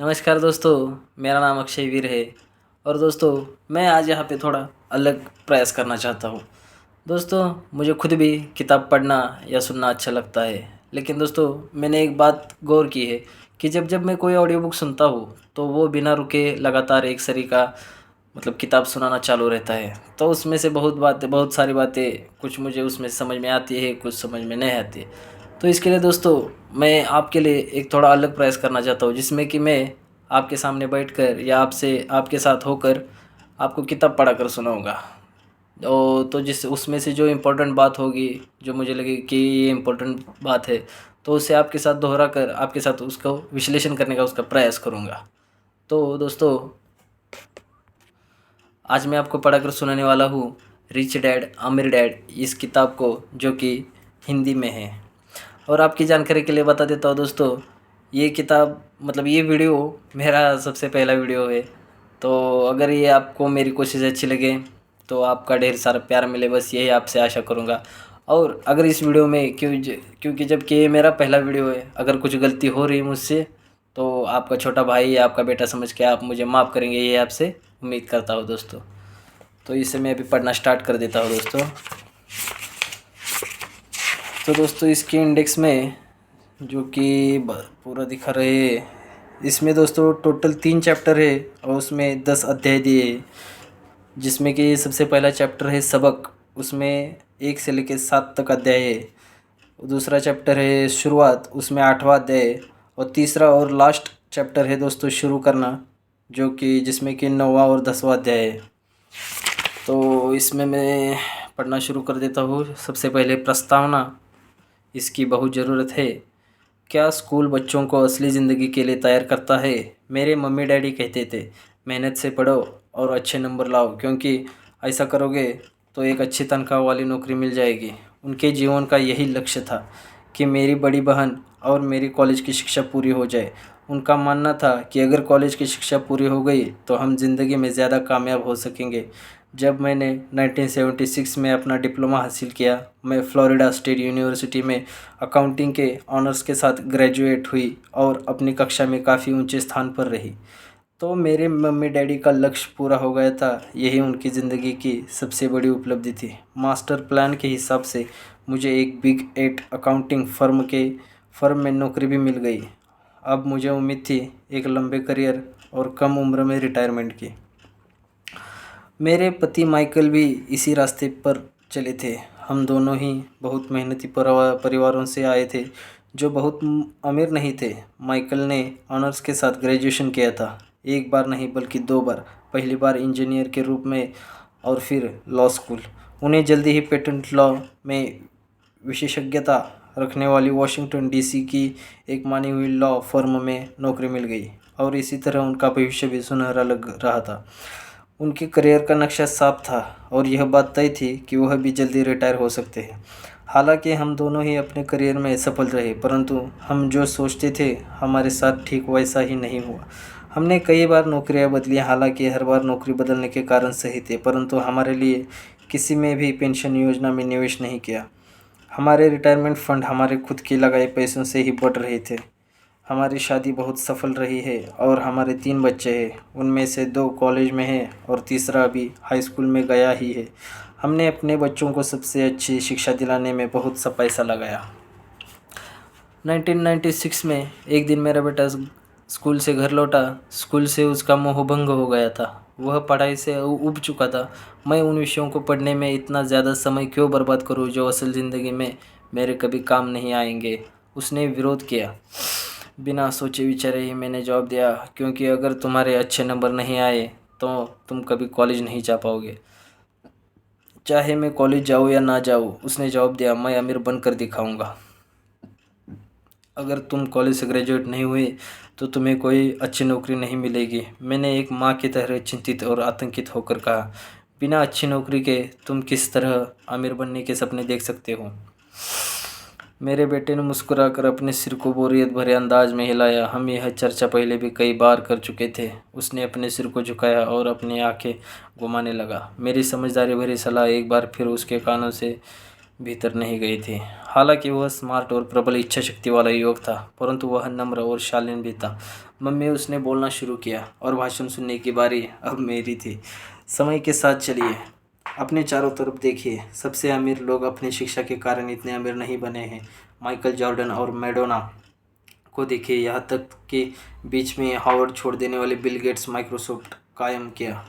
नमस्कार दोस्तों, मेरा नाम अक्षय वीर है। और दोस्तों, मैं आज यहाँ पे थोड़ा अलग प्रयास करना चाहता हूँ। दोस्तों, मुझे खुद भी किताब पढ़ना या सुनना अच्छा लगता है। लेकिन दोस्तों, मैंने एक बात गौर की है कि जब जब मैं कोई ऑडियो बुक सुनता हूँ तो वो बिना रुके लगातार एक सरी का किताब सुनाना चालू रहता है। तो उसमें से बहुत सारी बातें कुछ मुझे उसमें समझ में आती है, कुछ समझ में नहीं आती है। तो इसके लिए दोस्तों, मैं आपके लिए एक थोड़ा अलग प्रयास करना चाहता हूँ, जिसमें कि मैं आपके सामने बैठकर या आपसे आपके साथ होकर आपको किताब पढ़ा कर सुनाऊँगा। तो जिस उसमें से जो इम्पोर्टेंट बात होगी, जो मुझे लगे कि ये इम्पोर्टेंट बात है, तो उसे आपके साथ दोहरा कर आपके साथ उसको विश्लेषण करने का उसका प्रयास करूँगा। तो दोस्तों, आज मैं आपको पढ़ाकर सुनाने वाला हूँ रिच डैड अमीर डैड, इस किताब को, जो कि हिंदी में है। और आपकी जानकारी के लिए बता देता हूँ दोस्तों, ये किताब ये वीडियो मेरा सबसे पहला वीडियो है। तो अगर ये आपको मेरी कोशिश अच्छी लगे तो आपका ढेर सारा प्यार मिले, बस यही आपसे आशा करूँगा। और अगर इस वीडियो में क्योंकि जबकि ये मेरा पहला वीडियो है, अगर कुछ गलती हो रही मुझसे तो आपका छोटा भाई या आपका बेटा समझ के आप मुझे माफ़ करेंगे, ये आपसे उम्मीद करता हूँ दोस्तों। तो इसे मैं अभी पढ़ना स्टार्ट कर देता हूँ दोस्तों। तो दोस्तों, इसके इंडेक्स में जो कि पूरा दिखा रहे है, इसमें दोस्तों टोटल 3 चैप्टर है और उसमें 10 अध्याय दिए हैं। जिसमें कि सबसे पहला चैप्टर है सबक, उसमें 1 से लेकर 7 तक अध्याय है। दूसरा चैप्टर है शुरुआत, उसमें 8वां अध्याय है। और तीसरा और लास्ट चैप्टर है दोस्तों शुरू करना, जो कि जिसमें कि 9वां और 10वां अध्याय है। तो इसमें मैं पढ़ना शुरू कर देता हूँ। सबसे पहले प्रस्तावना, इसकी बहुत ज़रूरत है। क्या स्कूल बच्चों को असली ज़िंदगी के लिए तैयार करता है? मेरे मम्मी डैडी कहते थे, मेहनत से पढ़ो और अच्छे नंबर लाओ, क्योंकि ऐसा करोगे तो एक अच्छी तनख्वाह वाली नौकरी मिल जाएगी। उनके जीवन का यही लक्ष्य था कि मेरी बड़ी बहन और मेरी कॉलेज की शिक्षा पूरी हो जाए। उनका मानना था कि अगर कॉलेज की शिक्षा पूरी हो गई तो हम ज़िंदगी में ज़्यादा कामयाब हो सकेंगे। जब मैंने 1976 में अपना डिप्लोमा हासिल किया, मैं फ्लोरिडा स्टेट यूनिवर्सिटी में अकाउंटिंग के ऑनर्स के साथ ग्रेजुएट हुई और अपनी कक्षा में काफ़ी ऊंचे स्थान पर रही। तो मेरे मम्मी डैडी का लक्ष्य पूरा हो गया था, यही उनकी ज़िंदगी की सबसे बड़ी उपलब्धि थी। मास्टर प्लान के हिसाब से मुझे एक बिग 8 अकाउंटिंग फर्म में नौकरी भी मिल गई। अब मुझे उम्मीद थी एक लंबे करियर और कम उम्र में रिटायरमेंट की। मेरे पति माइकल भी इसी रास्ते पर चले थे। हम दोनों ही बहुत मेहनती परिवारों से आए थे, जो बहुत अमीर नहीं थे। माइकल ने ऑनर्स के साथ ग्रेजुएशन किया था, एक बार नहीं बल्कि 2 बार। पहली बार इंजीनियर के रूप में और फिर लॉ स्कूल। उन्हें जल्दी ही पेटेंट लॉ में विशेषज्ञता रखने वाली वॉशिंगटन डीसी की एक मानी हुई लॉ फर्म में नौकरी मिल गई और इसी तरह उनका भविष्य भी सुनहरा लग रहा था। उनके करियर का नक्शा साफ था और यह बात तय थी कि वह भी जल्दी रिटायर हो सकते हैं। हालांकि हम दोनों ही अपने करियर में सफल रहे, परंतु हम जो सोचते थे हमारे साथ ठीक वैसा ही नहीं हुआ। हमने कई बार नौकरियां बदली, हालांकि हर बार नौकरी बदलने के कारण सही थे, परंतु हमारे लिए किसी में भी पेंशन योजना में निवेश नहीं किया। हमारे रिटायरमेंट फंड हमारे खुद के लगाए पैसों से ही बढ़ रहे थे। हमारी शादी बहुत सफल रही है और हमारे 3 बच्चे हैं। उनमें से 2 कॉलेज में हैं और तीसरा अभी हाई स्कूल में गया ही है। हमने अपने बच्चों को सबसे अच्छी शिक्षा दिलाने में बहुत सा पैसा लगाया। 1996 में एक दिन मेरा बेटा स्कूल से घर लौटा। स्कूल से उसका मोहभंग हो गया था। वह पढ़ाई से ऊब चुका था। मैं उन विषयों को पढ़ने में इतना ज़्यादा समय क्यों बर्बाद करूं जो असल ज़िंदगी में मेरे कभी काम नहीं आएंगे। उसने विरोध किया। बिना सोचे विचारे ही मैंने जवाब दिया, क्योंकि अगर तुम्हारे अच्छे नंबर नहीं आए तो तुम कभी कॉलेज नहीं जा पाओगे, चाहे मैं कॉलेज जाऊँ या ना जाऊँ। उसने जवाब दिया, मैं अमीर बनकर दिखाऊंगा। अगर तुम कॉलेज से ग्रेजुएट नहीं हुए तो तुम्हें कोई अच्छी नौकरी नहीं मिलेगी। मैंने एक माँ की तरह चिंतित और आतंकित होकर कहा, बिना अच्छी नौकरी के तुम किस तरह अमीर बनने के सपने देख सकते हो? मेरे बेटे ने मुस्कुराकर अपने सिर को बोरियत भरे अंदाज में हिलाया। हम यह चर्चा पहले भी कई बार कर चुके थे। उसने अपने सिर को झुकाया और अपनी आंखें घुमाने लगा। मेरी समझदारी भरी सलाह एक बार फिर उसके कानों से भीतर नहीं गई थी। हालांकि वह स्मार्ट और प्रबल इच्छा शक्ति वाला युवक था, परंतु वह नम्र और शालीन भी था। मम्मी, उसने बोलना शुरू किया और भाषण सुनने की बारी अब मेरी थी। समय के साथ चलिए, अपने चारों तरफ देखिए। सबसे अमीर लोग अपनी शिक्षा के कारण इतने अमीर नहीं बने हैं। माइकल जॉर्डन और मैडोना को देखिए, यहाँ तक कि बीच में हार्वर्ड छोड़ देने वाले बिल गेट्स माइक्रोसॉफ्ट कायम किया।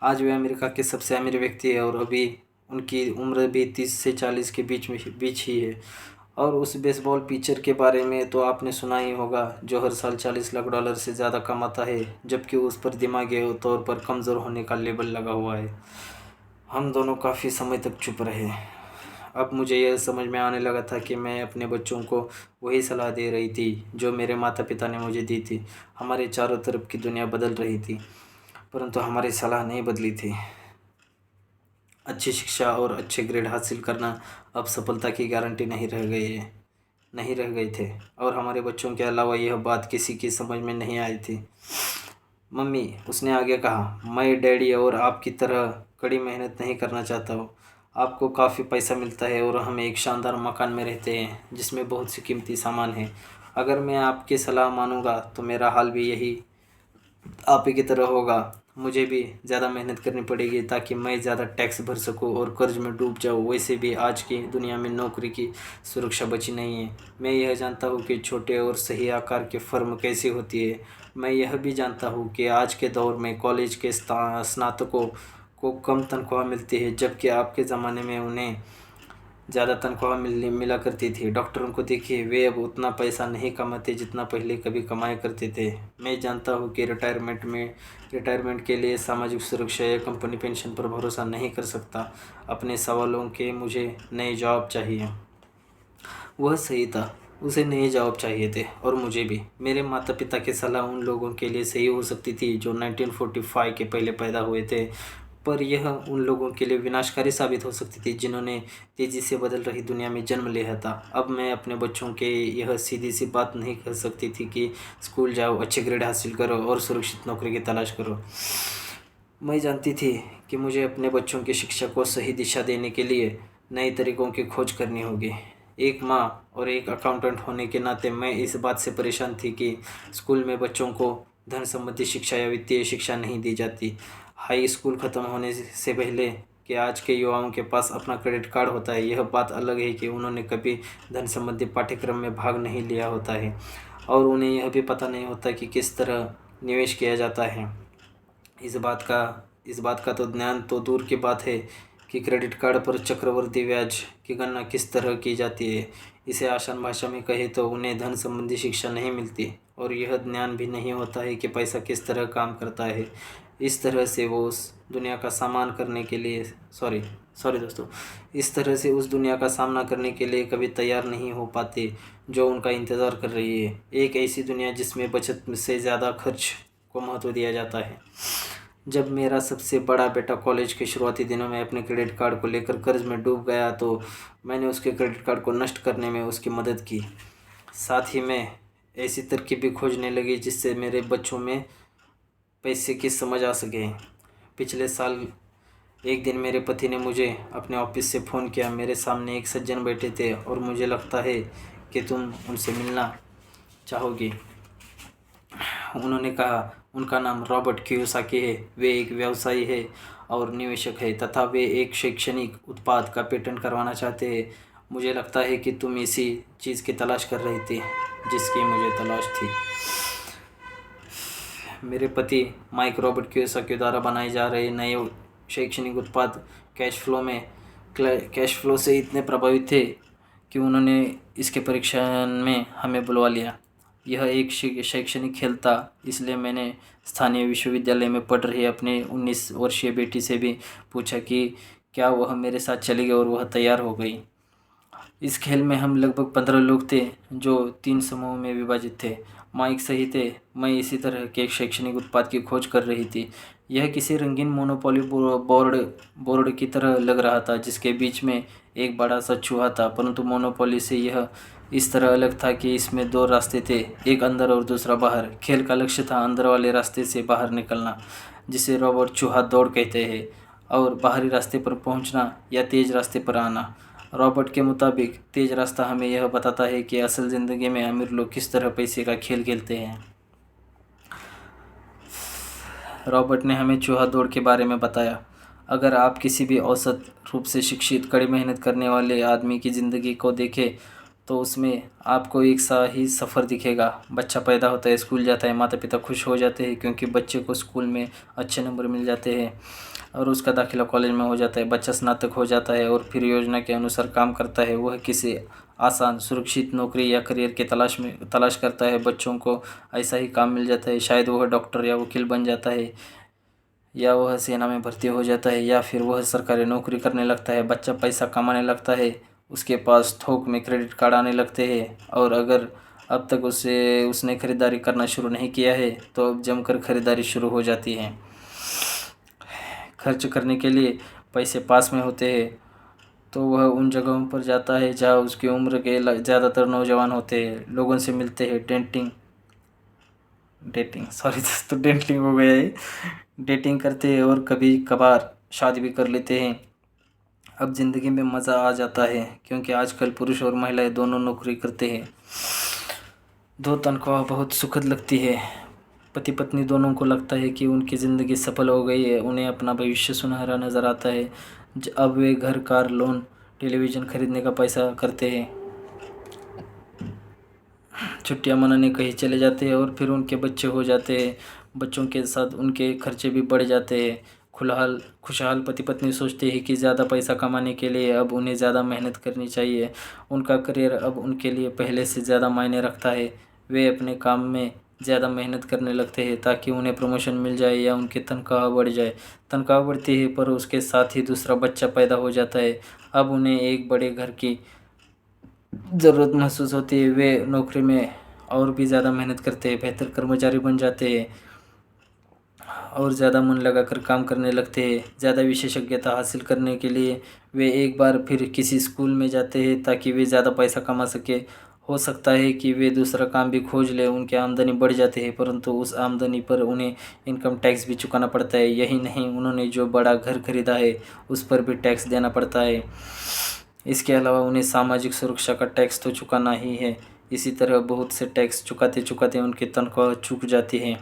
आज वे अमेरिका के सबसे अमीर व्यक्ति है और अभी उनकी उम्र भी 30 से 40 के बीच ही है। और उस बेसबॉल पिचर के बारे में तो आपने सुना ही होगा, जो हर साल $40 लाख से ज़्यादा कमाता है, जबकि उस पर दिमागी तौर पर कमज़ोर होने का लेबल लगा हुआ है। हम दोनों काफ़ी समय तक चुप रहे। अब मुझे यह समझ में आने लगा था कि मैं अपने बच्चों को वही सलाह दे रही थी जो मेरे माता पिता ने मुझे दी थी। हमारे चारों तरफ की दुनिया बदल रही थी, परंतु हमारी सलाह नहीं बदली थी। अच्छी शिक्षा और अच्छे ग्रेड हासिल करना अब सफलता की गारंटी नहीं रह गए थे, और हमारे बच्चों के अलावा यह बात किसी की समझ में नहीं आई थी। मम्मी, उसने आगे कहा, मैं डैडी और आपकी तरह कड़ी मेहनत नहीं करना चाहता हूँ। आपको काफ़ी पैसा मिलता है और हम एक शानदार मकान में रहते हैं जिसमें बहुत सी कीमती सामान है। अगर मैं आपकी सलाह मानूंगा तो मेरा हाल भी यही आप ही की तरह होगा। मुझे भी ज़्यादा मेहनत करनी पड़ेगी ताकि मैं ज़्यादा टैक्स भर सकूं और कर्ज में डूब जाऊं। वैसे भी आज की दुनिया में नौकरी की सुरक्षा बची नहीं है। मैं यह जानता हूं कि छोटे और सही आकार के फर्म कैसी होती है। मैं यह भी जानता हूं कि आज के दौर में कॉलेज के स्नातकों को कम तनख्वाह मिलती है, जबकि आपके ज़माने में उन्हें ज़्यादा तनख्वाह मिला करती थी। डॉक्टरों को देखिए, वे अब उतना पैसा नहीं कमाते जितना पहले कभी कमाया करते थे। मैं जानता हूँ कि रिटायरमेंट के लिए सामाजिक सुरक्षा या कंपनी पेंशन पर भरोसा नहीं कर सकता। अपने सवालों के मुझे नए जवाब चाहिए। वह सही था, उसे नए जवाब चाहिए थे, और मुझे भी। मेरे माता पिता की सलाह उन लोगों के लिए सही हो सकती थी जो 1945 के पहले पैदा हुए थे, पर यह उन लोगों के लिए विनाशकारी साबित हो सकती थी जिन्होंने तेज़ी से बदल रही दुनिया में जन्म लिया था। अब मैं अपने बच्चों के यह सीधी सी बात नहीं कह सकती थी कि स्कूल जाओ, अच्छे ग्रेड हासिल करो और सुरक्षित नौकरी की तलाश करो। मैं जानती थी कि मुझे अपने बच्चों की शिक्षा को सही दिशा देने के लिए नए तरीक़ों की खोज करनी होगी। एक माँ और एक अकाउंटेंट होने के नाते मैं इस बात से परेशान थी कि स्कूल में बच्चों को धन संबंधी शिक्षा या वित्तीय शिक्षा नहीं दी जाती। हाई स्कूल ख़त्म होने से पहले कि आज के युवाओं के पास अपना क्रेडिट कार्ड होता है, यह बात अलग है कि उन्होंने कभी धन संबंधी पाठ्यक्रम में भाग नहीं लिया होता है और उन्हें यह भी पता नहीं होता कि किस तरह निवेश किया जाता है। इस बात का तो ज्ञान तो दूर की बात है कि क्रेडिट कार्ड पर चक्रवृद्धि ब्याज की गणना किस तरह की जाती है। इसे आसान भाषा में कहे तो उन्हें धन संबंधी शिक्षा नहीं मिलती और यह ज्ञान भी नहीं होता है कि पैसा किस तरह काम करता है। इस तरह से वो उस दुनिया का सामना करने के लिए इस तरह से उस दुनिया का सामना करने के लिए कभी तैयार नहीं हो पाते जो उनका इंतज़ार कर रही है। एक ऐसी दुनिया जिसमें बचत से ज़्यादा खर्च को महत्व दिया जाता है। जब मेरा सबसे बड़ा बेटा कॉलेज के शुरुआती दिनों में अपने क्रेडिट कार्ड को लेकर कर्ज में डूब गया तो मैंने उसके क्रेडिट कार्ड को नष्ट करने में उसकी मदद की। साथ ही मैं ऐसी तरकीबें खोजने लगी जिससे मेरे बच्चों में पैसे की समझ आ सके। पिछले साल एक दिन मेरे पति ने मुझे अपने ऑफिस से फ़ोन किया। मेरे सामने एक सज्जन बैठे थे और मुझे लगता है कि तुम उनसे मिलना चाहोगी। उन्होंने कहा, उनका नाम रॉबर्ट कियोसाकी है। वे एक व्यवसायी है और निवेशक है तथा वे एक शैक्षणिक उत्पाद का पेटेंट करवाना चाहते हैं। मुझे लगता है कि तुम इसी चीज़ की तलाश कर रही थी जिसकी मुझे तलाश थी। मेरे पति माइक रॉबर्ट कियोसाकी द्वारा बनाए जा रहे नए शैक्षणिक उत्पाद कैश फ्लो से इतने प्रभावित थे कि उन्होंने इसके परीक्षण में हमें बुलवा लिया। यह एक शैक्षणिक खेल था, इसलिए मैंने स्थानीय विश्वविद्यालय में पढ़ रही अपनी 19 वर्षीय बेटी से भी पूछा कि क्या वह मेरे साथ चलेगी, और वह तैयार हो गई। इस खेल में हम लगभग 15 लोग थे जो 3 समूह में विभाजित थे। माइक सही थे, मैं इसी तरह के एक शैक्षणिक उत्पाद की खोज कर रही थी। यह किसी रंगीन मोनोपोली बोर्ड की तरह लग रहा था जिसके बीच में एक बड़ा सा चूहा था, परंतु मोनोपोली से यह इस तरह अलग था कि इसमें 2 रास्ते थे, एक अंदर और दूसरा बाहर। खेल का लक्ष्य था अंदर वाले रास्ते से बाहर निकलना, जिसे रॉबर्ट चूहा दौड़ कहते हैं, और बाहरी रास्ते पर पहुंचना या तेज रास्ते पर आना। रॉबर्ट के मुताबिक तेज रास्ता हमें यह बताता है कि असल ज़िंदगी में अमीर लोग किस तरह पैसे का खेल खेलते हैं। रॉबर्ट ने हमें चूहा दौड़ के बारे में बताया। अगर आप किसी भी औसत रूप से शिक्षित, कड़ी मेहनत करने वाले आदमी की ज़िंदगी को देखें तो उसमें आपको एक सा ही सफ़र दिखेगा। बच्चा पैदा होता है, स्कूल जाता है, माता पिता खुश हो जाते हैं क्योंकि बच्चे को स्कूल में अच्छे नंबर मिल जाते हैं और उसका दाखिला कॉलेज में हो जाता है। बच्चा स्नातक हो जाता है और फिर योजना के अनुसार काम करता है। वह किसी आसान, सुरक्षित नौकरी या करियर के तलाश करता है। बच्चों को ऐसा ही काम मिल जाता है। शायद वह डॉक्टर या वकील बन जाता है, या वह सेना में भर्ती हो जाता है, या फिर वह सरकारी नौकरी करने लगता है। बच्चा पैसा कमाने लगता है, उसके पास थोक में क्रेडिट कार्ड आने लगते हैं, और अगर अब तक उसने खरीदारी करना शुरू नहीं किया है तो अब जमकर खरीदारी शुरू हो जाती है। खर्च करने के लिए पैसे पास में होते हैं तो वह उन जगहों पर जाता है जहाँ उसकी उम्र के ज़्यादातर नौजवान होते हैं। लोगों से मिलते हैं, डेटिंग हो गया है, डेटिंग करते हैं और कभी कभार शादी भी कर लेते हैं। अब ज़िंदगी में मज़ा आ जाता है क्योंकि आजकल पुरुष और महिलाएं दोनों नौकरी करते हैं। दो तनख्वाह बहुत सुखद लगती है। पति पत्नी दोनों को लगता है कि उनकी ज़िंदगी सफल हो गई है। उन्हें अपना भविष्य सुनहरा नज़र आता है। अब वे घर, कार, लोन, टेलीविज़न खरीदने का पैसा करते हैं, छुट्टियां मनाने कहीं चले जाते हैं और फिर उनके बच्चे हो जाते हैं। बच्चों के साथ उनके खर्चे भी बढ़ जाते हैं। खुशहाल पति पत्नी सोचते हैं कि ज़्यादा पैसा कमाने के लिए अब उन्हें ज़्यादा मेहनत करनी चाहिए। उनका करियर अब उनके लिए पहले से ज़्यादा मायने रखता है। वे अपने काम में ज़्यादा मेहनत करने लगते हैं ताकि उन्हें प्रमोशन मिल जाए या उनकी तनख्वाह बढ़ जाए। तनख्वाह बढ़ती है पर उसके साथ ही दूसरा बच्चा पैदा हो जाता है। अब उन्हें एक बड़े घर की ज़रूरत महसूस होती है। वे नौकरी में और भी ज़्यादा मेहनत करते हैं, बेहतर कर्मचारी बन जाते हैं और ज़्यादा मन लगाकर काम करने लगते हैं। ज़्यादा विशेषज्ञता हासिल करने के लिए वे एक बार फिर किसी स्कूल में जाते हैं ताकि वे ज़्यादा पैसा कमा सके। हो सकता है कि वे दूसरा काम भी खोज लें। उनकी आमदनी बढ़ जाती है परंतु उस आमदनी पर उन्हें इनकम टैक्स भी चुकाना पड़ता है। यही नहीं, उन्होंने जो बड़ा घर खरीदा है उस पर भी टैक्स देना पड़ता है। इसके अलावा उन्हें सामाजिक सुरक्षा का टैक्स तो चुकाना ही है। इसी तरह बहुत से टैक्स चुकाते चुकाते उनकी तनख्वाह चूक जाती है।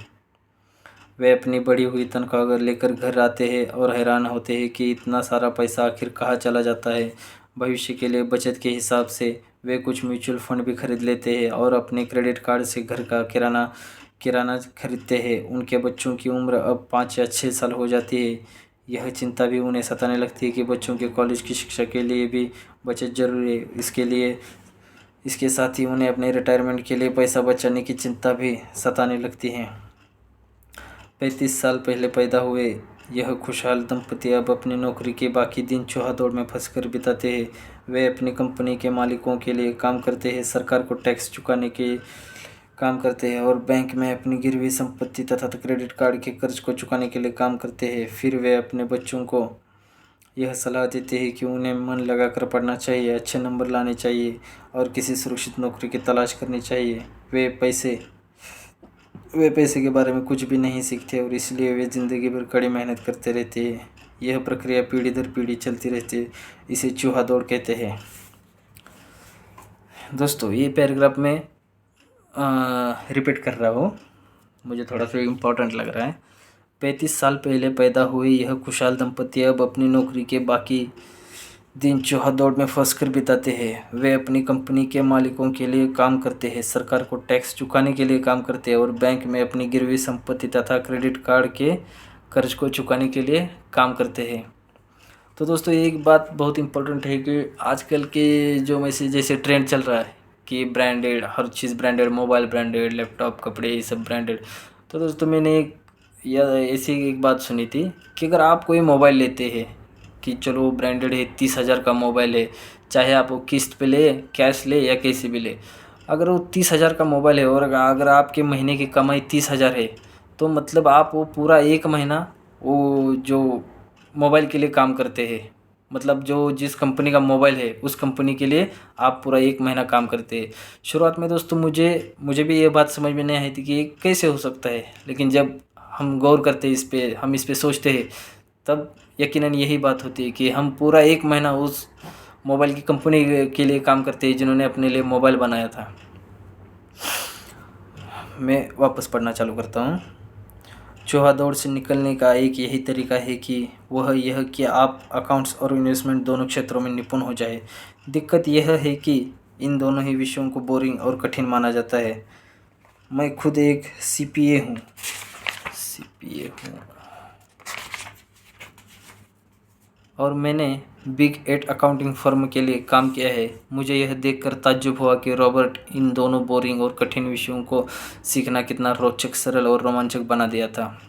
वे अपनी बढ़ी हुई तनख्वाह लेकर घर आते हैं और हैरान होते हैं कि इतना सारा पैसा आखिर कहाँ चला जाता है। भविष्य के लिए बचत के हिसाब से वे कुछ म्यूचुअल फंड भी खरीद लेते हैं और अपने क्रेडिट कार्ड से घर का किराना खरीदते हैं। उनके बच्चों की उम्र अब 5 या 6 साल हो जाती है। यह चिंता भी उन्हें सताने लगती है कि बच्चों के कॉलेज की शिक्षा के लिए भी बचत जरूरी है। इसके साथ ही उन्हें अपने रिटायरमेंट के लिए पैसा बचाने की चिंता भी सताने लगती है। 35 साल पहले पैदा हुए यह खुशहाल दंपति अब अपनी नौकरी के बाकी दिन चौहादौड़ में फंसकर बिताते हैं। वे अपनी कंपनी के मालिकों के लिए काम करते हैं, सरकार को टैक्स चुकाने के काम करते हैं और बैंक में अपनी गिरवी संपत्ति तथा क्रेडिट कार्ड के कर्ज को चुकाने के लिए काम करते हैं। फिर वे अपने बच्चों को यह सलाह देते हैं कि उन्हें मन लगाकर पढ़ना चाहिए, अच्छे नंबर लाने चाहिए और किसी सुरक्षित नौकरी की तलाश करनी चाहिए। वे पैसे के बारे में कुछ भी नहीं सीखते और इसलिए वे ज़िंदगी भर कड़ी मेहनत करते रहते हैं। यह प्रक्रिया पीढ़ी दर पीढ़ी चलती रहती है। इसे चूहा दौड़ कहते हैं। दोस्तों, ये पैराग्राफ में रिपीट कर रहा हूँ, मुझे थोड़ा सा इम्पोर्टेंट लग रहा है। 35 साल पहले पैदा हुए यह खुशहाल दंपति अब अपनी नौकरी के बाकी दिन चौहादौड़ में फंसकर बिताते हैं। वे अपनी कंपनी के मालिकों के लिए काम करते हैं, सरकार को टैक्स चुकाने के लिए काम करते हैं और बैंक में अपनी गिरवी संपत्ति तथा क्रेडिट कार्ड के कर्ज को चुकाने के लिए काम करते हैं। तो दोस्तों, एक बात बहुत इम्पोर्टेंट है कि आजकल के जो जैसे ट्रेंड चल रहा है कि ब्रांडेड, हर चीज़ ब्रांडेड, मोबाइल ब्रांडेड, लैपटॉप, कपड़े, ये सब ब्रांडेड। तो दोस्तों, मैंने ऐसी एक बात सुनी थी कि अगर आप कोई मोबाइल लेते हैं कि चलो ब्रांडेड है, 30,000 का मोबाइल है, चाहे आप वो किस्त पे ले, कैश ले या कैसे भी ले, अगर वो 30,000 का मोबाइल है और अगर आपके महीने की कमाई 30,000 है तो मतलब आप वो पूरा एक महीना वो जो मोबाइल के लिए काम करते हैं, मतलब जो जिस कंपनी का मोबाइल है उस कंपनी के लिए आप पूरा एक महीना काम करते हैं। शुरुआत में दोस्तों मुझे भी ये बात समझ में नहीं आई थी कि ये कैसे हो सकता है, लेकिन जब हम गौर करते हैं इस पे सोचते हैं तब यकीनन यही बात होती है कि हम पूरा एक महीना उस मोबाइल की कंपनी के लिए काम करते हैं जिन्होंने अपने लिए मोबाइल बनाया था। मैं वापस पढ़ना चालू करता हूँ। चूहा दौड़ से निकलने का एक यही तरीका है कि वह यह कि आप अकाउंट्स और इन्वेस्टमेंट दोनों क्षेत्रों में निपुण हो जाए। दिक्कत यह है कि इन दोनों ही विषयों को बोरिंग और कठिन माना जाता है। मैं खुद एक सीपीए हूँ और मैंने बिग 8 अकाउंटिंग फर्म के लिए काम किया है। मुझे यह देखकर ताज्जुब हुआ कि रॉबर्ट इन दोनों बोरिंग और कठिन विषयों को सीखना कितना रोचक, सरल और रोमांचक बना दिया था।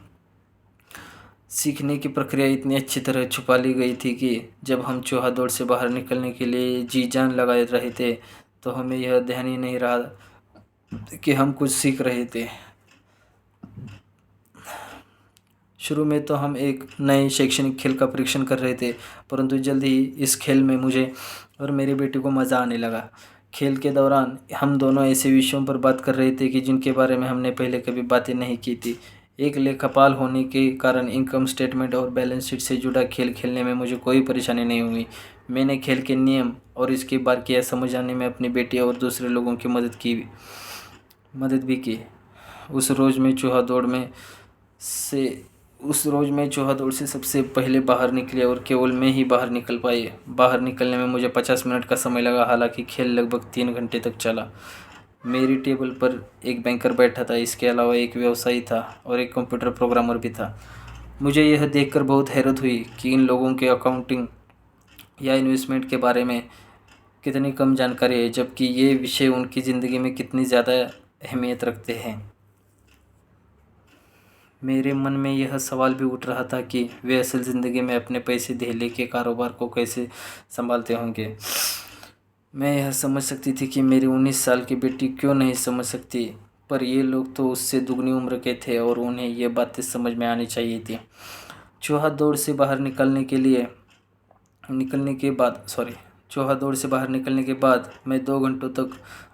सीखने की प्रक्रिया इतनी अच्छी तरह छुपा ली गई थी कि जब हम चूहा दौड़ से बाहर निकलने के लिए जी जान लगा रहे थे तो हमें यह ध्यान ही नहीं रहा कि हम कुछ सीख रहे थे। शुरू में तो हम एक नए शैक्षणिक खेल का परीक्षण कर रहे थे, परंतु जल्द ही इस खेल में मुझे और मेरी बेटी को मज़ा आने लगा। खेल के दौरान हम दोनों ऐसे विषयों पर बात कर रहे थे कि जिनके बारे में हमने पहले कभी बातें नहीं की थी। एक लेखापाल होने के कारण इनकम स्टेटमेंट और बैलेंस शीट से जुड़ा खेल खेलने में मुझे कोई परेशानी नहीं हुई। मैंने खेल के नियम और इसकी बारीकियां समझ आने में अपनी बेटी और दूसरे लोगों की मदद भी की। उस रोज़ मैं चूहा दौड़ से सबसे पहले बाहर निकले और केवल मैं ही बाहर निकल पाई। बाहर निकलने में मुझे 50 मिनट का समय लगा, हालांकि खेल लगभग 3 घंटे तक चला। मेरी टेबल पर एक बैंकर बैठा था, इसके अलावा एक व्यवसायी था और एक कंप्यूटर प्रोग्रामर भी था। मुझे यह देखकर बहुत हैरत हुई कि इन लोगों के अकाउंटिंग या इन्वेस्टमेंट के बारे में कितनी कम जानकारी है, जबकि ये विषय उनकी ज़िंदगी में कितनी ज़्यादा अहमियत रखते हैं। मेरे मन में यह सवाल भी उठ रहा था कि वे असल ज़िंदगी में अपने पैसे धेले के कारोबार को कैसे संभालते होंगे। मैं यह समझ सकती थी कि मेरी 19 साल की बेटी क्यों नहीं समझ सकती, पर ये लोग तो उससे दुगनी उम्र के थे और उन्हें ये बातें समझ में आनी चाहिए थी। चूहा दौड़ से बाहर निकलने के बाद मैं 2 घंटों तक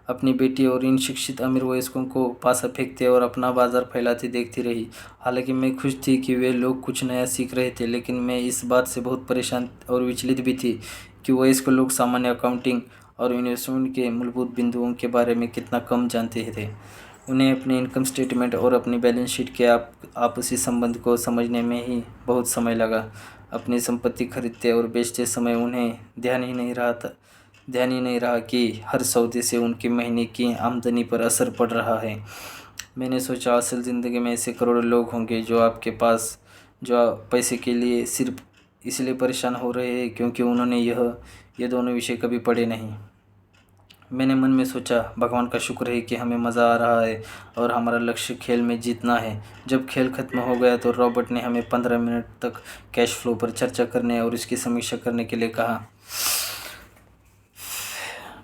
अपनी बेटी और इन शिक्षित अमीर वयस्कों को पासा फेंकते और अपना बाजार फैलाते देखती रही। हालांकि मैं खुश थी कि वे लोग कुछ नया सीख रहे थे, लेकिन मैं इस बात से बहुत परेशान और विचलित भी थी कि वयस्क लोग सामान्य अकाउंटिंग और इन्वेस्टमेंट के मूलभूत बिंदुओं के बारे में कितना कम जानते थे। उन्हें अपने इनकम स्टेटमेंट और अपनी बैलेंस शीट के आपसी संबंध को समझने में ही बहुत समय लगा। अपनी संपत्ति खरीदते और बेचते समय उन्हें ध्यान ही नहीं रहा कि हर सौदे से उनकी महीने की आमदनी पर असर पड़ रहा है। मैंने सोचा, असल ज़िंदगी में ऐसे करोड़ों लोग होंगे जो पैसे के लिए सिर्फ इसलिए परेशान हो रहे हैं क्योंकि उन्होंने ये दोनों विषय कभी पढ़े नहीं। मैंने मन में सोचा, भगवान का शुक्र है कि हमें मज़ा आ रहा है और हमारा लक्ष्य खेल में जीतना है। जब खेल खत्म हो गया तो रॉबर्ट ने हमें 15 मिनट तक कैश फ्लो पर चर्चा करने और इसकी समीक्षा करने के लिए कहा।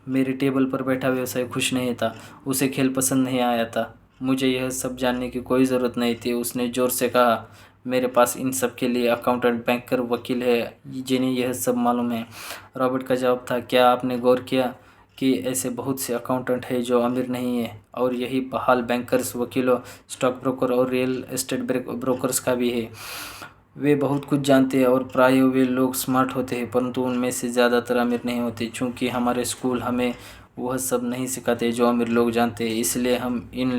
मेरी टेबल पर बैठा व्यवसायी खुश नहीं था। उसे खेल पसंद नहीं आया था। मुझे यह सब जानने की कोई ज़रूरत नहीं थी। उसने ज़ोर से कहा, मेरे पास इन सब के लिए अकाउंटेंट, बैंकर, वकील है जिन्हें यह सब मालूम है। रॉबर्ट का जवाब था, क्या आपने गौर किया कि ऐसे बहुत से अकाउंटेंट हैं जो अमीर नहीं है, और यही हाल बैंकर्स, वकीलों, स्टॉक ब्रोकर और रियल एस्टेट ब्रोकर्स का भी है। वे बहुत कुछ जानते हैं और प्रायः वे लोग स्मार्ट होते हैं, परंतु उनमें से ज़्यादातर अमीर नहीं होते। चूँकि हमारे स्कूल हमें वह सब नहीं सिखाते जो अमीर लोग जानते हैं, इसलिए हम इन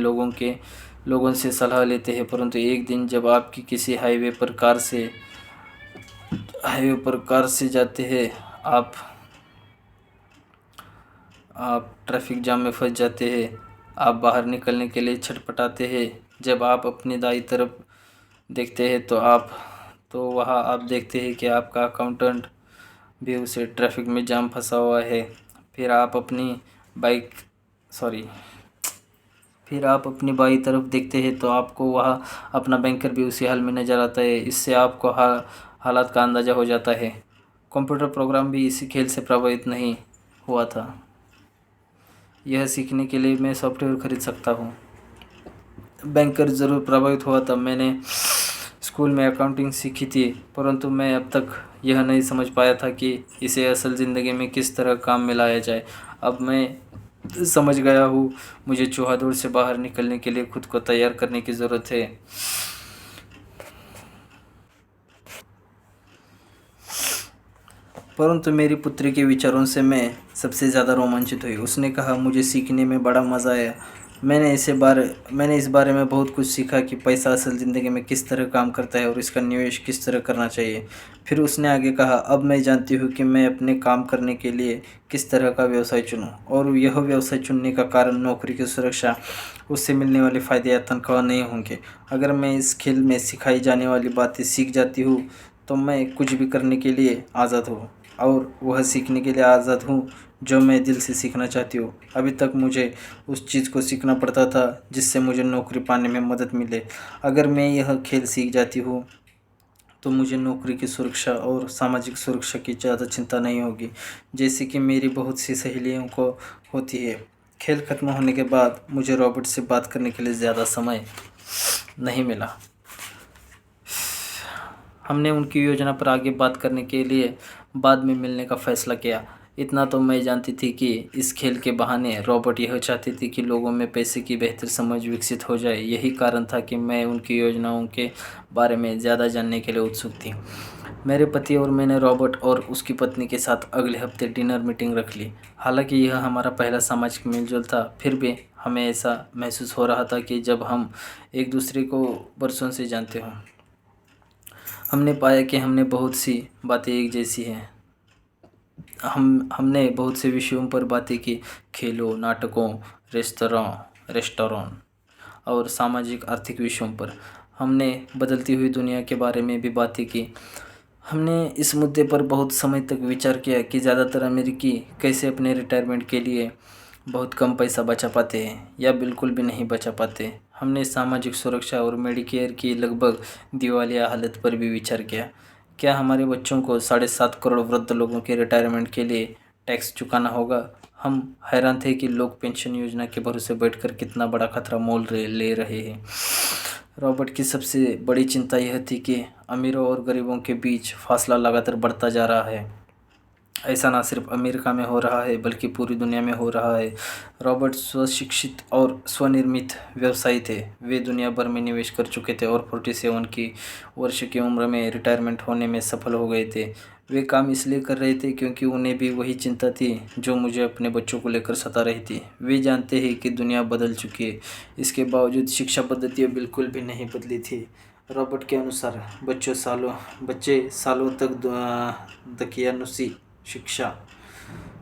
लोगों से सलाह लेते हैं। परंतु एक दिन जब आपकी किसी हाईवे पर कार से जाते हैं, आप ट्रैफिक जाम में फंस जाते हैं, आप बाहर निकलने के लिए छटपटाते हैं। जब आप अपनी दाईं तरफ देखते हैं तो वहाँ आप देखते हैं कि आपका अकाउंटेंट भी उसे ट्रैफिक में जाम फंसा हुआ है। फिर आप अपनी बाईं तरफ देखते हैं तो आपको वहाँ अपना बैंकर भी उसी हाल में नज़र आता है। इससे आपको हालात का अंदाज़ा हो जाता है। कंप्यूटर प्रोग्राम भी इसी खेल से प्रभावित नहीं हुआ था। यह सीखने के लिए मैं सॉफ्टवेयर खरीद सकता हूँ। बैंकर ज़रूर प्रभावित हुआ था। मैंने स्कूल में अकाउंटिंग सीखी थी, परंतु मैं अब तक यह नहीं समझ पाया था कि इसे असल ज़िंदगी में किस तरह काम में लाया जाए। अब मैं समझ गया हूँ, मुझे चूहा दौड़ से बाहर निकलने के लिए खुद को तैयार करने की ज़रूरत है। परंतु मेरी पुत्री के विचारों से मैं सबसे ज़्यादा रोमांचित हुई। उसने कहा, मुझे सीखने में बड़ा मज़ा आया। मैंने इस बारे में बहुत कुछ सीखा कि पैसा असल ज़िंदगी में किस तरह काम करता है और इसका निवेश किस तरह करना चाहिए। फिर उसने आगे कहा, अब मैं जानती हूँ कि मैं अपने काम करने के लिए किस तरह का व्यवसाय चुनूँ, और यह व्यवसाय चुनने का कारण नौकरी की सुरक्षा, उससे मिलने वाले फ़ायदे या तनख्वाह नहीं होंगे। अगर मैं इस खेल में सिखाई जाने वाली बातें सीख जाती हूँ तो मैं कुछ भी करने के लिए आज़ाद हूँ, और वह सीखने के लिए आज़ाद हूँ जो मैं दिल से सीखना चाहती हूँ। अभी तक मुझे उस चीज़ को सीखना पड़ता था जिससे मुझे नौकरी पाने में मदद मिले। अगर मैं यह खेल सीख जाती हूँ तो मुझे नौकरी की सुरक्षा और सामाजिक सुरक्षा की ज़्यादा चिंता नहीं होगी, जैसे कि मेरी बहुत सी सहेलियों को होती है। खेल खत्म होने के बाद मुझे रॉबर्ट से बात करने के लिए ज़्यादा समय नहीं मिला। हमने उनकी योजना पर आगे बात करने के लिए बाद में मिलने का फ़ैसला किया। इतना तो मैं जानती थी कि इस खेल के बहाने रॉबर्ट यह चाहते थे कि लोगों में पैसे की बेहतर समझ विकसित हो जाए। यही कारण था कि मैं उनकी योजनाओं के बारे में ज़्यादा जानने के लिए उत्सुक थी। मेरे पति और मैंने रॉबर्ट और उसकी पत्नी के साथ अगले हफ्ते डिनर मीटिंग रख ली। हालांकि यह हमारा पहला सामाजिक मेलजोल था, फिर भी हमें ऐसा महसूस हो रहा था कि जब हम एक दूसरे को बरसों से जानते हों। हमने पाया कि हमने बहुत सी बातें एक जैसी हैं। हमने बहुत से विषयों पर बातें की, खेलों, नाटकों, रेस्टोरेंट और सामाजिक आर्थिक विषयों पर। हमने बदलती हुई दुनिया के बारे में भी बातें की। हमने इस मुद्दे पर बहुत समय तक विचार किया कि ज़्यादातर अमेरिकी कैसे अपने रिटायरमेंट के लिए बहुत कम पैसा बचा पाते हैं या बिल्कुल भी नहीं बचा पाते। हमने सामाजिक सुरक्षा और मेडिकेयर की लगभग दिवालिया हालत पर भी विचार किया। क्या हमारे बच्चों को 7.5 करोड़ वृद्ध लोगों के रिटायरमेंट के लिए टैक्स चुकाना होगा? हम हैरान थे कि लोग पेंशन योजना के भरोसे बैठकर कितना बड़ा खतरा ले रहे हैं। रॉबर्ट की सबसे बड़ी चिंता यह थी कि अमीरों और गरीबों के बीच फासला लगातार बढ़ता जा रहा है। ऐसा ना सिर्फ अमेरिका में हो रहा है बल्कि पूरी दुनिया में हो रहा है। रॉबर्ट स्वशिक्षित और स्वनिर्मित व्यवसायी थे। वे दुनिया भर में निवेश कर चुके थे और 47 की वर्ष की उम्र में रिटायरमेंट होने में सफल हो गए थे। वे काम इसलिए कर रहे थे क्योंकि उन्हें भी वही चिंता थी जो मुझे अपने बच्चों को लेकर सता रही थी। वे जानते हैं कि दुनिया बदल चुकी है, इसके बावजूद शिक्षा पद्धतियाँ बिल्कुल भी नहीं बदली थी। रॉबर्ट के अनुसार बच्चे सालों तक शिक्षा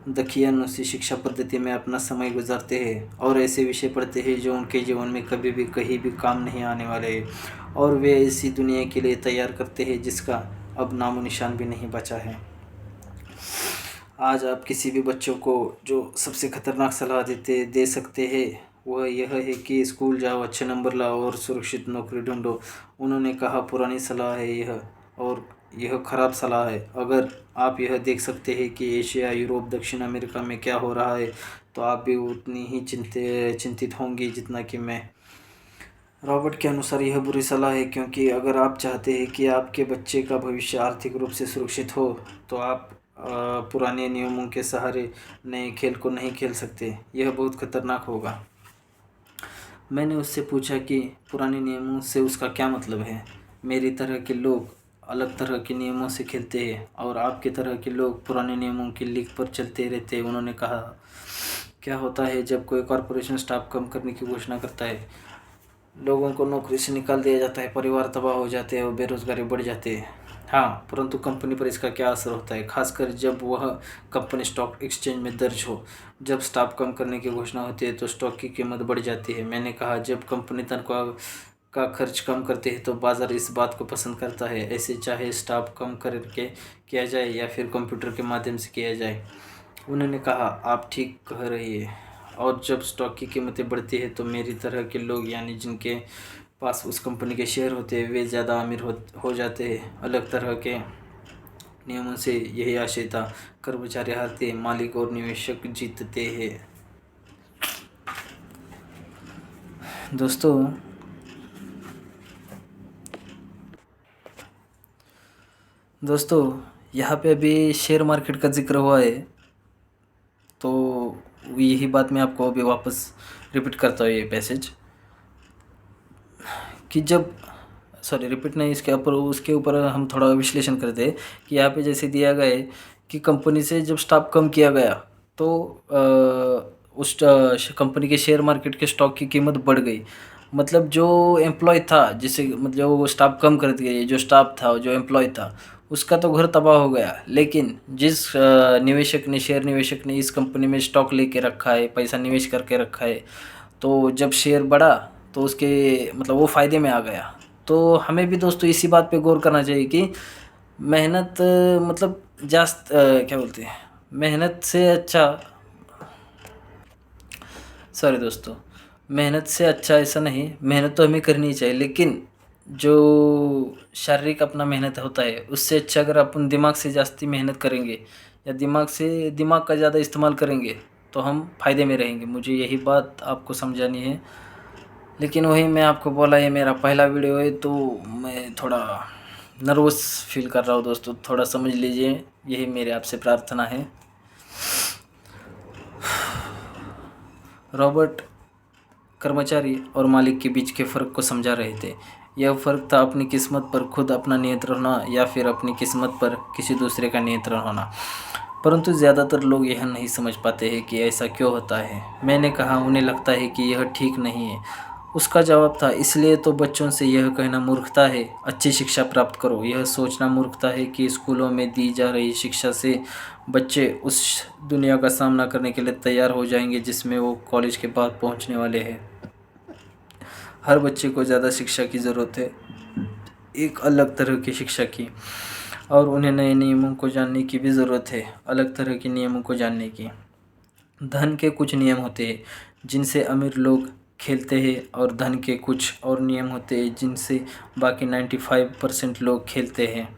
दकियानुसी शिक्षा पद्धति में अपना समय गुजारते हैं और ऐसे विषय पढ़ते हैं जो उनके जीवन में कभी भी कहीं भी काम नहीं आने वाले हैं, और वे ऐसी दुनिया के लिए तैयार करते हैं जिसका अब नामो निशान भी नहीं बचा है। आज आप किसी भी बच्चों को जो सबसे खतरनाक सलाह दे सकते हैं वह यह है कि स्कूल जाओ, अच्छे नंबर लाओ और सुरक्षित नौकरी ढूंढो। उन्होंने कहा, पुरानी सलाह है यह, और यह खराब सलाह है। अगर आप यह देख सकते हैं कि एशिया, यूरोप, दक्षिण अमेरिका में क्या हो रहा है तो आप भी उतनी ही चिंतित होंगी जितना कि मैं। रॉबर्ट के अनुसार यह बुरी सलाह है क्योंकि अगर आप चाहते हैं कि आपके बच्चे का भविष्य आर्थिक रूप से सुरक्षित हो तो आप पुराने नियमों के सहारे नए खेल को नहीं खेल सकते। यह बहुत खतरनाक होगा। मैंने उससे पूछा कि पुराने नियमों से उसका क्या मतलब है? मेरी तरह के लोग अलग तरह के नियमों से खेलते हैं और आपके तरह के लोग पुराने नियमों की लीक पर चलते रहते हैं। उन्होंने कहा, क्या होता है जब कोई कॉरपोरेशन स्टाफ कम करने की घोषणा करता है? लोगों को नौकरी से निकाल दिया जाता है, परिवार तबाह हो जाते हैं और बेरोजगारी बढ़ जाती है। हाँ, परंतु कंपनी पर इसका क्या असर होता है, खासकर जब वह कंपनी स्टॉक एक्सचेंज में दर्ज हो? जब स्टाफ कम करने की घोषणा होती है तो स्टॉक की कीमत बढ़ जाती है। मैंने कहा, जब कंपनी तनख्वाह का खर्च कम करती है तो बाज़ार इस बात को पसंद करता है, ऐसे चाहे स्टाफ कम करके किया जाए या फिर कंप्यूटर के माध्यम से किया जाए। उन्होंने कहा, आप ठीक कह रही है। और जब स्टॉक की कीमतें बढ़ती है तो मेरी तरह के लोग, यानी जिनके पास उस कंपनी के शेयर होते हैं, वे ज़्यादा अमीर हो जाते हैं। अलग तरह के नियमों से यही आशय था, कर्मचारी हारते, मालिक और निवेशक जीतते हैं। दोस्तों यहाँ पे अभी शेयर मार्केट का जिक्र हुआ है तो यही बात मैं आपको अभी वापस रिपीट करता हूँ। ये पैसेज कि जब रिपीट नहीं, उसके ऊपर हम थोड़ा विश्लेषण करते हैं कि यहाँ पे जैसे दिया गया है कि कंपनी से जब स्टाफ कम किया गया तो उस कंपनी के शेयर मार्केट के स्टॉक की कीमत बढ़ गई। मतलब जो एम्प्लॉय था, जिसे मतलब वो स्टाफ कम कर दिए, जो स्टाफ था, जो एम्प्लॉय था, उसका तो घर तबाह हो गया। लेकिन जिस निवेशक ने, शेयर निवेशक ने इस कंपनी में स्टॉक लेके रखा है, पैसा निवेश करके रखा है, तो जब शेयर बढ़ा तो उसके मतलब वो फ़ायदे में आ गया। तो हमें भी दोस्तों इसी बात पे गौर करना चाहिए कि मेहनत मतलब क्या बोलते हैं, मेहनत से अच्छा, सॉरी दोस्तों, मेहनत से अच्छा ऐसा नहीं, मेहनत तो हमें करनी चाहिए, लेकिन जो शारीरिक अपना मेहनत होता है उससे अच्छा अगर अपन दिमाग से जास्ती मेहनत करेंगे या दिमाग का ज़्यादा इस्तेमाल करेंगे तो हम फ़ायदे में रहेंगे। मुझे यही बात आपको समझानी है। लेकिन वही मैं आपको बोला, ये मेरा पहला वीडियो है तो मैं थोड़ा नर्वस फील कर रहा हूँ दोस्तों, थोड़ा समझ लीजिए, यही मेरे आपसे प्रार्थना है। रॉबर्ट कर्मचारी और मालिक के बीच के फ़र्क को समझा रहे थे। यह फ़र्क था अपनी किस्मत पर खुद अपना नियंत्रण होना या फिर अपनी किस्मत पर किसी दूसरे का नियंत्रण होना। परंतु ज़्यादातर लोग यह नहीं समझ पाते हैं कि ऐसा क्यों होता है। मैंने कहा, उन्हें लगता है कि यह ठीक नहीं है। उसका जवाब था, इसलिए तो बच्चों से यह कहना मूर्खता है, अच्छी शिक्षा प्राप्त करो। यह सोचना मूर्खता है कि स्कूलों में दी जा रही शिक्षा से बच्चे उस दुनिया का सामना करने के लिए तैयार हो जाएंगे जिसमें वो कॉलेज के बाद पहुंचने वाले हैं। हर बच्चे को ज़्यादा शिक्षा की ज़रूरत है, एक अलग तरह की शिक्षा की, और उन्हें नए नियमों को जानने की भी ज़रूरत है, अलग तरह के नियमों को जानने की। धन के कुछ नियम होते हैं जिनसे अमीर लोग खेलते हैं और धन के कुछ और नियम होते हैं जिनसे बाकी 95% लोग खेलते हैं।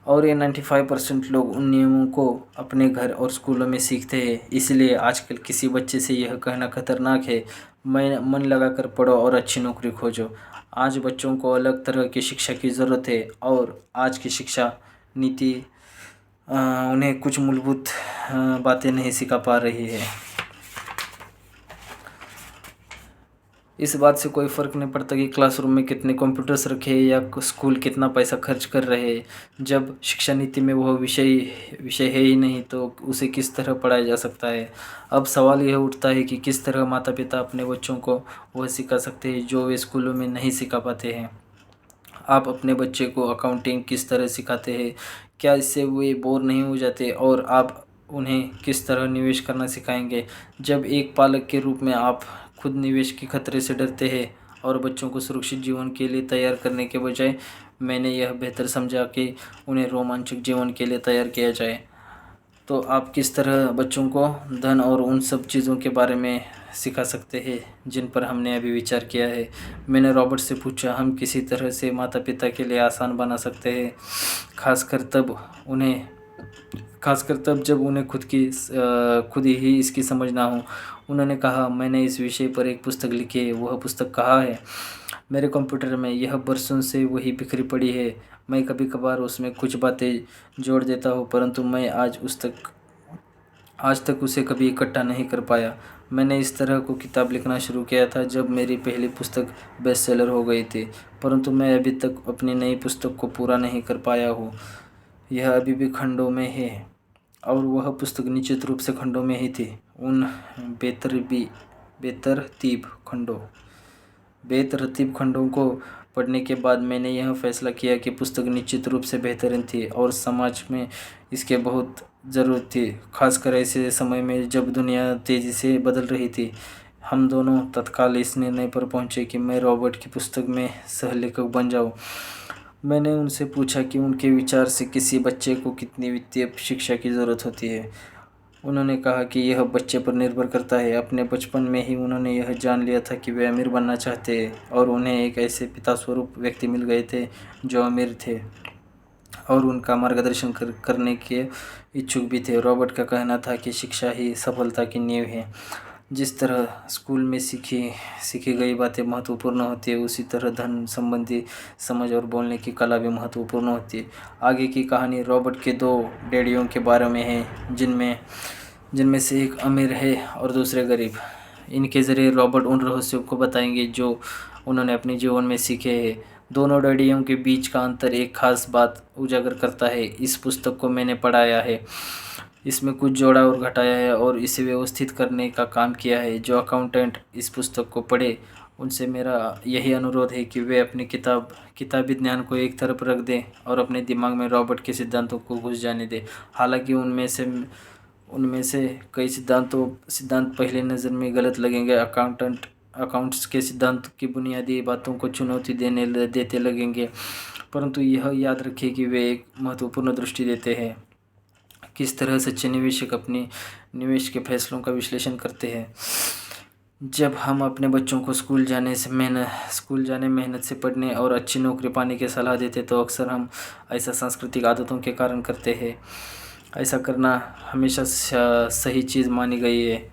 और ये 95% लोग उन नियमों को अपने घर और स्कूलों में सीखते हैं। इसलिए आजकल किसी बच्चे से यह कहना खतरनाक है, मैं मन लगा कर पढ़ो और अच्छी नौकरी खोजो। आज बच्चों को अलग तरह की शिक्षा की ज़रूरत है और आज की शिक्षा नीति उन्हें कुछ मूलभूत बातें नहीं सिखा पा रही है। इस बात से कोई फ़र्क नहीं पड़ता कि क्लासरूम में कितने कंप्यूटर्स रखे या स्कूल कितना पैसा खर्च कर रहे हैं। जब शिक्षा नीति में वह विषय है ही नहीं तो उसे किस तरह पढ़ाया जा सकता है। अब सवाल यह उठता है कि किस तरह माता पिता अपने बच्चों को वह सिखा सकते हैं जो वे स्कूलों में नहीं सिखा पाते हैं। आप अपने बच्चे को अकाउंटिंग किस तरह सिखाते हैं? क्या इससे वे बोर नहीं हो जाते? और आप उन्हें किस तरह निवेश करना सिखाएंगे? जब एक पालक के रूप में आप खुद निवेश के खतरे से डरते हैं और बच्चों को सुरक्षित जीवन के लिए तैयार करने के बजाय, मैंने यह बेहतर समझा कि उन्हें रोमांचक जीवन के लिए तैयार किया जाए। तो आप किस तरह बच्चों को धन और उन सब चीज़ों के बारे में सिखा सकते हैं जिन पर हमने अभी विचार किया है? मैंने रॉबर्ट से पूछा, हम किसी तरह से माता पिता के लिए आसान बना सकते हैं, खासकर तब जब उन्हें खुद ही इसकी समझ ना हो। उन्होंने कहा, मैंने इस विषय पर एक पुस्तक लिखी है। वह पुस्तक कहाँ है? मेरे कंप्यूटर में। यह बरसों से वही बिखरी पड़ी है। मैं कभी कभार उसमें कुछ बातें जोड़ देता हूँ, परंतु मैं आज तक उसे कभी इकट्ठा नहीं कर पाया। मैंने इस तरह को किताब लिखना शुरू किया था जब मेरी पहली पुस्तक बेस्टसेलर हो गई थी, परंतु मैं अभी तक अपनी नई पुस्तक को पूरा नहीं कर पाया हूँ। यह अभी भी खंडों में है और वह पुस्तक निश्चित रूप से खंडों में ही थी, उन बेतरतीब खंडों को पढ़ने के बाद मैंने यह फैसला किया कि पुस्तक निश्चित रूप से बेहतरीन थी और समाज में इसके बहुत ज़रूरत थी, खासकर ऐसे समय में जब दुनिया तेज़ी से बदल रही थी। हम दोनों तत्काल इस निर्णय पर पहुंचे कि मैं रॉबर्ट की पुस्तक में सहलेखक बन जाऊं। मैंने उनसे पूछा कि उनके विचार से किसी बच्चे को कितनी वित्तीय शिक्षा की ज़रूरत होती है। उन्होंने कहा कि यह बच्चे पर निर्भर करता है। अपने बचपन में ही उन्होंने यह जान लिया था कि वे अमीर बनना चाहते हैं और उन्हें एक ऐसे पिता स्वरूप व्यक्ति मिल गए थे जो अमीर थे और उनका मार्गदर्शन करने के इच्छुक भी थे। रॉबर्ट का कहना था कि शिक्षा ही सफलता की नींव है। जिस तरह स्कूल में सीखी गई बातें महत्वपूर्ण होती है, उसी तरह धन संबंधी समझ और बोलने की कला भी महत्वपूर्ण होती है। आगे की कहानी रॉबर्ट के दो डैडियों के बारे में है, जिनमें से एक अमीर है और दूसरे गरीब। इनके ज़रिए रॉबर्ट उन रहस्यों को बताएंगे जो उन्होंने अपने जीवन में सीखे हैं। दोनों डैडियों के बीच का अंतर एक खास बात उजागर करता है। इस पुस्तक को मैंने पढ़ाया है, इसमें कुछ जोड़ा और घटाया है और इसे व्यवस्थित करने का काम किया है। जो अकाउंटेंट इस पुस्तक को पढ़े उनसे मेरा यही अनुरोध है कि वे अपनी किताबी ज्ञान को एक तरफ रख दें और अपने दिमाग में रॉबर्ट के सिद्धांतों को घुस जाने दें। हालांकि उनमें से कई सिद्धांत पहले नज़र में गलत लगेंगे। अकाउंट्स के सिद्धांत की बुनियादी बातों को चुनौती देते लगेंगे, परंतु यह याद रखिए कि वे एक महत्वपूर्ण दृष्टि देते हैं। किस तरह सच्चे निवेशक अपनी निवेश के फैसलों का विश्लेषण करते हैं। जब हम अपने बच्चों को स्कूल जाने मेहनत से पढ़ने और अच्छी नौकरी पाने की सलाह देते तो अक्सर हम ऐसा सांस्कृतिक आदतों के कारण करते हैं। ऐसा करना हमेशा सही चीज़ मानी गई है।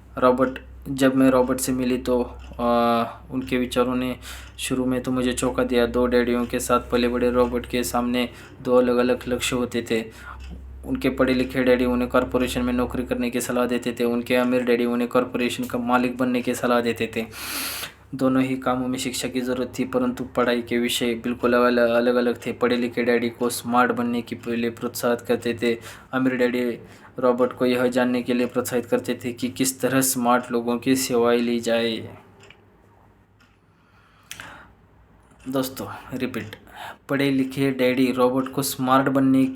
जब मैं रॉबर्ट से मिली तो उनके विचारों ने शुरू में तो मुझे चौंका दिया। दो डैडियों के साथ पले बड़े रॉबर्ट के सामने दो अलग अलग लक्ष्य होते थे। उनके पढ़े लिखे डैडी उन्हें कॉरपोरेशन में नौकरी करने की सलाह देते थे, उनके अमीर डैडी उन्हें कॉरपोरेशन का मालिक बनने की सलाह देते थे। दोनों ही कामों में शिक्षा की ज़रूरत थी, परंतु पढ़ाई के विषय बिल्कुल अलग अलग थे। पढ़े लिखे डैडी को स्मार्ट बनने के लिए प्रोत्साहित करते थे। अमीर डैडी रॉबर्ट को यह जानने के लिए प्रोत्साहित करते थे कि किस तरह स्मार्ट लोगों की सेवाएं ली जाए। दोस्तों रिपीट, पढ़े लिखे डैडी रॉबर्ट को स्मार्ट बनने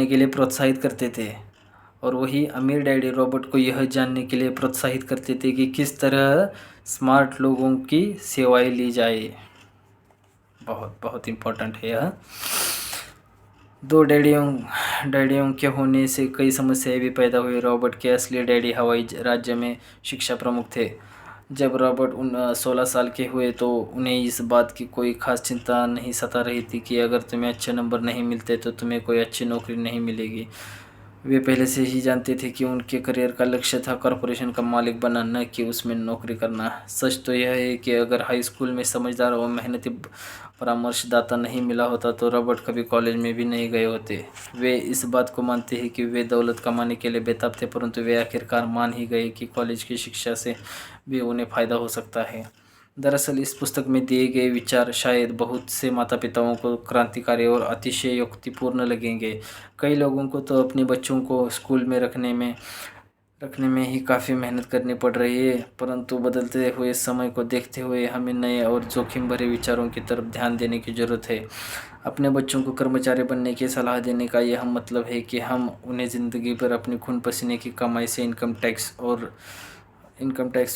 के लिए प्रोत्साहित करते थे और वही अमीर डैडी रॉबर्ट को यह जानने के लिए प्रोत्साहित करते थे कि किस तरह स्मार्ट लोगों की सेवाएं ली जाए। बहुत बहुत इम्पोर्टेंट है यह। दो डैडियों के होने से कई समस्याएं भी पैदा हुई। रॉबर्ट के असली डैडी हवाई राज्य में शिक्षा प्रमुख थे। जब रॉबर्ट 16 साल के हुए तो उन्हें इस बात की कोई खास चिंता नहीं सता रही थी कि अगर तुम्हें अच्छे नंबर नहीं मिलते तो तुम्हें कोई अच्छी नौकरी नहीं मिलेगी। वे पहले से ही जानते थे कि उनके करियर का लक्ष्य था कॉरपोरेशन का मालिक बनना, न कि उसमें नौकरी करना। सच तो यह है कि अगर हाई स्कूल में समझदार और मेहनती परामर्शदाता नहीं मिला होता तो रॉबर्ट कभी कॉलेज में भी नहीं गए होते। वे इस बात को मानते हैं कि वे दौलत कमाने के लिए बेताब थे, परंतु वे आखिरकार मान ही गए कि कॉलेज की शिक्षा से भी उन्हें फ़ायदा हो सकता है। दरअसल इस पुस्तक में दिए गए विचार शायद बहुत से माता पिताओं को क्रांतिकारी और अतिशयोक्तिपूर्ण लगेंगे। कई लोगों को तो अपने बच्चों को स्कूल में रखने में ही काफ़ी मेहनत करनी पड़ रही है, परंतु बदलते हुए समय को देखते हुए हमें नए और जोखिम भरे विचारों की तरफ ध्यान देने की ज़रूरत है। अपने बच्चों को कर्मचारी बनने की सलाह देने का यह मतलब है कि हम उन्हें ज़िंदगी भर अपनी खून पसीने की कमाई से इनकम टैक्स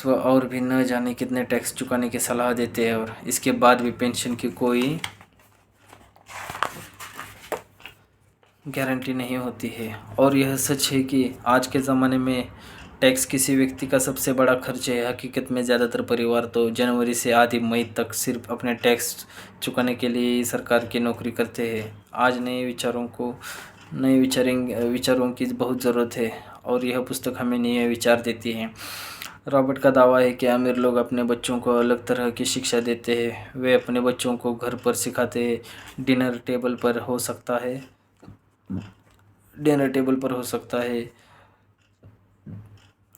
व और भी न जाने कितने टैक्स चुकाने की सलाह देते हैं और इसके बाद भी पेंशन की कोई गारंटी नहीं होती है। और यह सच है कि आज के ज़माने में टैक्स किसी व्यक्ति का सबसे बड़ा खर्च है। हकीकत में ज़्यादातर परिवार तो जनवरी से आधी मई तक सिर्फ अपने टैक्स चुकाने के लिए ही सरकार की नौकरी करते हैं। आज नए विचारों की बहुत ज़रूरत है और यह पुस्तक हमें नए विचार देती है। रॉबर्ट का दावा है कि अमीर लोग अपने बच्चों को अलग तरह की शिक्षा देते हैं। वे अपने बच्चों को घर पर सिखाते हैं। डिनर टेबल पर हो सकता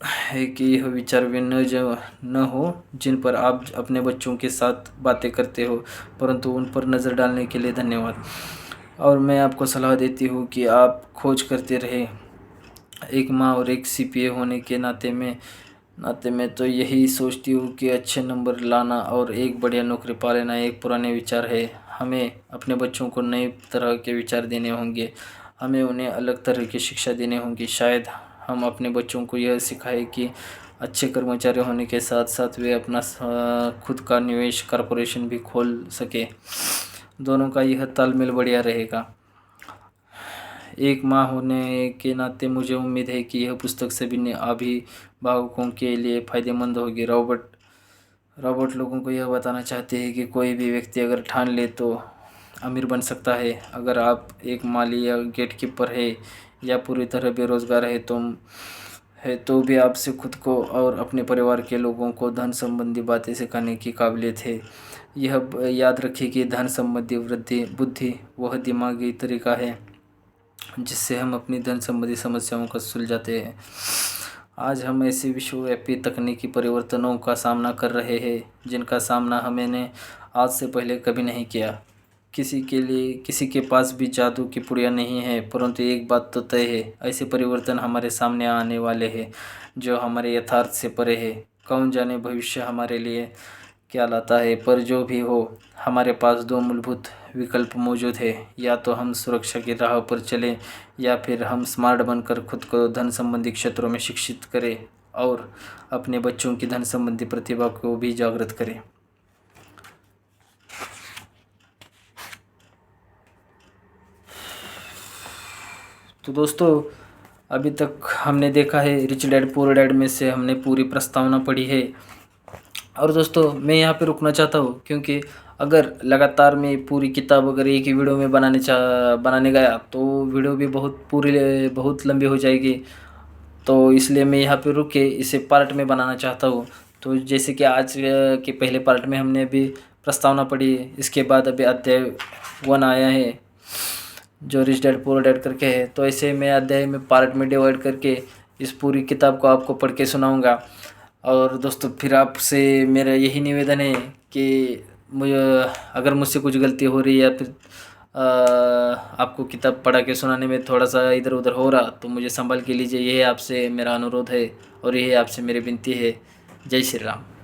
है कि यह विचार वे न हो जिन पर आप अपने बच्चों के साथ बातें करते हो, परंतु उन पर नज़र डालने के लिए धन्यवाद। और मैं आपको सलाह देती हूँ कि आप खोज करते रहे। एक माँ और एक सीपीए होने के नाते मैं तो यही सोचती हूँ कि अच्छे नंबर लाना और एक बढ़िया नौकरी पा लेना एक पुराने विचार है। हमें अपने बच्चों को नए तरह के विचार देने होंगे, हमें उन्हें अलग तरह की शिक्षा देनी होगी। शायद हम अपने बच्चों को यह सिखाएं कि अच्छे कर्मचारी होने के साथ साथ वे अपना खुद का निवेश कॉरपोरेशन भी खोल सके। दोनों का यह तालमेल बढ़िया रहेगा। एक माँ होने के नाते मुझे उम्मीद है कि यह पुस्तक सभी अभिभावकों के लिए फ़ायदेमंद होगी। रॉबर्ट लोगों को यह बताना चाहते हैं कि कोई भी व्यक्ति अगर ठान ले तो अमीर बन सकता है। अगर आप एक माली या गेटकीपर है या पूरी तरह बेरोज़गार है तो भी आपसे खुद को और अपने परिवार के लोगों को धन संबंधी बातें सिखाने की काबिलियत है। यह याद रखिए कि धन संबंधी बुद्धि वह दिमागी तरीका है जिससे हम अपनी धन संबंधी समस्याओं को सुलझाते हैं। आज हम ऐसे विश्वव्यापी तकनीकी परिवर्तनों का सामना कर रहे हैं जिनका सामना हमने आज से पहले कभी नहीं किया। किसी के पास भी जादू की पुड़िया नहीं है, परंतु एक बात तो तय है, ऐसे परिवर्तन हमारे सामने आने वाले हैं जो हमारे यथार्थ से परे है। कौन जाने भविष्य हमारे लिए क्या लाता है, पर जो भी हो हमारे पास दो मूलभूत विकल्प मौजूद है। या तो हम सुरक्षा की राह पर चलें या फिर हम स्मार्ट बनकर खुद को धन संबंधी क्षेत्रों में शिक्षित करें और अपने बच्चों की धन संबंधी प्रतिभा को भी जागृत करें। तो दोस्तों, अभी तक हमने देखा है रिच डैड पुअर डैड में से हमने पूरी प्रस्तावना पढ़ी है। और दोस्तों, मैं यहाँ पे रुकना चाहता हूँ, क्योंकि अगर लगातार मैं पूरी किताब अगर एक ही वीडियो में बनाने गया तो वीडियो भी बहुत लंबी हो जाएगी। तो इसलिए मैं यहाँ पे रुक के इसे पार्ट में बनाना चाहता हूँ। तो जैसे कि आज के पहले पार्ट में हमने अभी प्रस्तावना पढ़ी, इसके बाद अभी अध्याय 1 आया है जो रिच डैड पुअर डैड करके है। तो ऐसे मैं अध्याय में पार्ट में डिवाइड करके इस पूरी किताब को आपको पढ़ के सुनाऊंगा। और दोस्तों, फिर आपसे मेरा यही निवेदन है कि मुझे अगर मुझसे कुछ गलती हो रही है या फिर आपको किताब पढ़ा के सुनाने में थोड़ा सा इधर उधर हो रहा तो मुझे संभाल के लीजिए। यही आपसे मेरा अनुरोध है और यही आपसे मेरी विनती है। जय श्री राम।